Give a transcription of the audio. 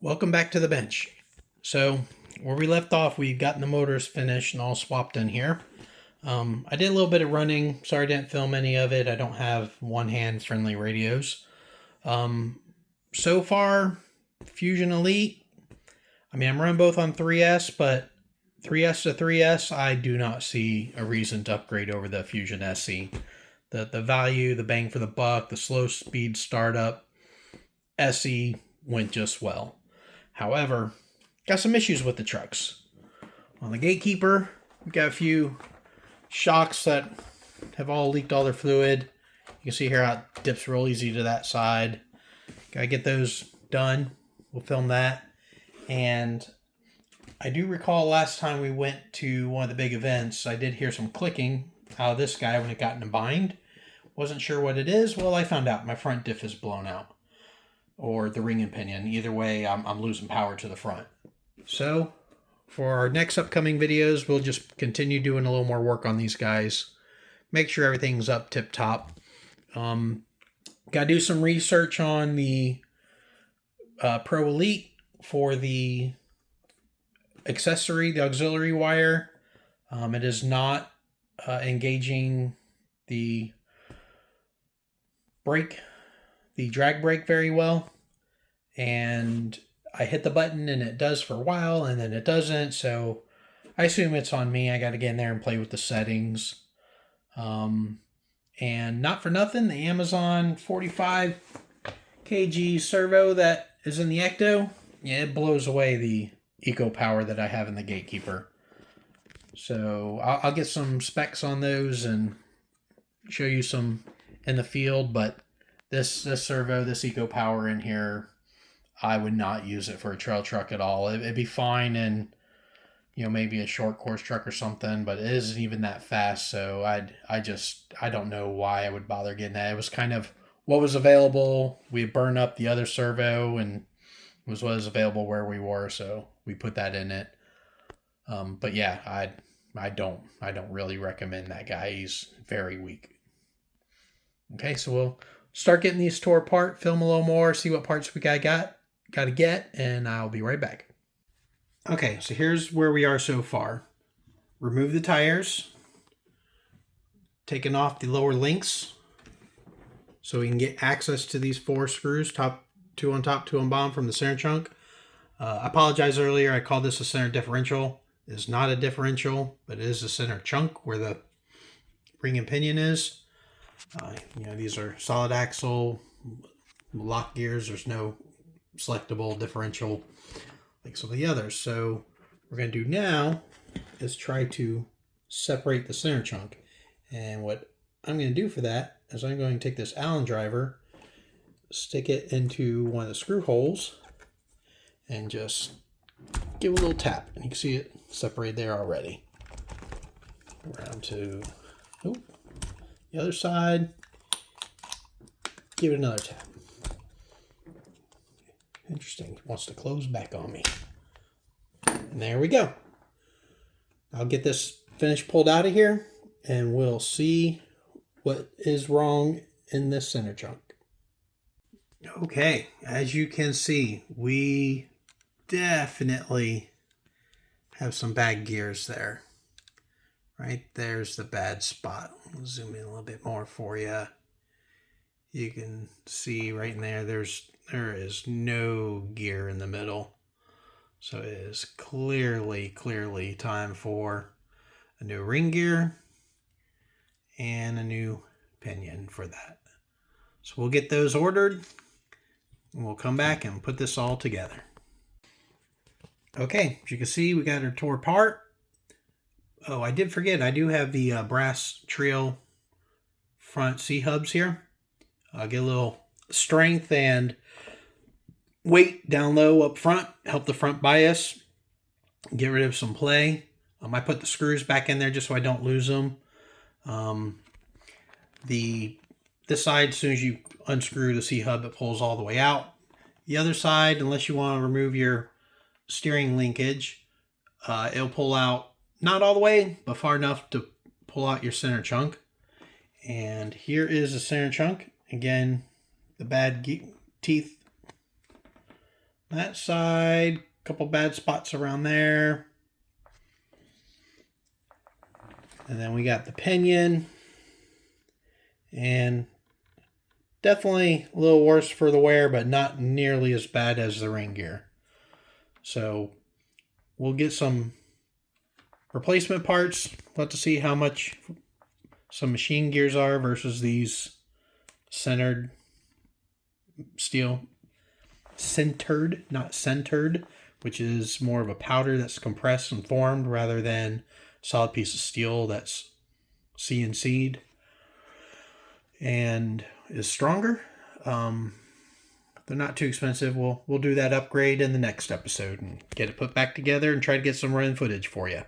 Welcome back to the bench. So where we left off, we've gotten the motors finished and all swapped in here. I did a little bit of running. Sorry I didn't film any of it. I don't have one-hand friendly radios. So far, Fusion Elite. I'm running both on 3S, but 3S to 3S, I do not see a reason to upgrade over the Fusion SE. The value, the bang for the buck, the slow speed startup, SE went just well. However, got some issues with the trucks. On the Gatekeeper, we've got a few shocks that have all leaked all their fluid. You can see here how it dips real easy to that side. Gotta get those done. We'll film that. And I do recall last time we went to one of the big events, I did hear some clicking out of this guy when it got in a bind. Wasn't sure what it is. Well, I found out. My front diff is blown out. Or the ring and pinion. Either way, I'm losing power to the front. So, for our next upcoming videos, we'll just continue doing a little more work on these guys. Make sure everything's up tip-top. Got to do some research on the Pro Elite for the accessory, the auxiliary wire. It is not engaging the brake, the drag brake very well. And I hit the button and it does for a while and then it doesn't. So I assume it's on me. I got to get in there and play with the settings. And not for nothing, the Amazon 45 kg servo that is in the Ecto, yeah, it blows away the eco power that I have in the Gatekeeper. So I'll get some specs on those and show you some in the field. But this servo, this eco power in here, I would not use it for a trail truck at all. It'd be fine in, maybe a short course truck or something, but it isn't even that fast. So I don't know why I would bother getting that. It was kind of what was available. We had burned up the other servo and it was what was available where we were. So we put that in it. But yeah, I don't really recommend that guy. He's very weak. Okay, so we'll start getting these tore apart, film a little more, see what parts we got to get, and I'll be right back. Okay, so here's where we are so far. Remove the tires, taking off the lower links so we can get access to these 4 screws, two on top, 2 on bottom from the center chunk. I apologize earlier, I called this a center differential. It is not a differential, but it is a center chunk where the ring and pinion is. These are solid axle lock gears. There's no selectable differential like some of the others. So what we're going to do now is try to separate the center chunk. And what I'm going to do for that is I'm going to take this Allen driver, stick it into one of the screw holes, and just give it a little tap. And you can see it separated there already. Around to the other side. Give it another tap. Interesting. It wants to close back on me. And there we go. I'll get this finish pulled out of here and we'll see what is wrong in this center chunk. Okay, as you can see, we definitely have some bad gears there. Right there's the bad spot. I'll zoom in a little bit more for you. You can see right in there, there is no gear in the middle. So it is clearly time for a new ring gear and a new pinion for that. So we'll get those ordered and we'll come back and put this all together. Okay, as you can see, we got our tore apart. Oh, I did forget, I do have the brass Trio front C-hubs here. I'll get a little strength and weight down low up front, help the front bias, get rid of some play. I put the screws back in there just so I don't lose them. This side, as soon as you unscrew the C-hub, it pulls all the way out. The other side, unless you want to remove your steering linkage, it'll pull out not all the way, but far enough to pull out your center chunk. And here is the center chunk. Again, the bad teeth that side, a couple bad spots around there. And then we got the pinion. And definitely a little worse for the wear, but not nearly as bad as the rain gear. So we'll get some replacement parts. We'll have to see how much some machine gears are versus these centered steel. Centered, not centered, which is more of a powder that's compressed and formed rather than a solid piece of steel that's CNC'd and is stronger. They're not too expensive. We'll do that upgrade in the next episode and get it put back together and try to get some running footage for you.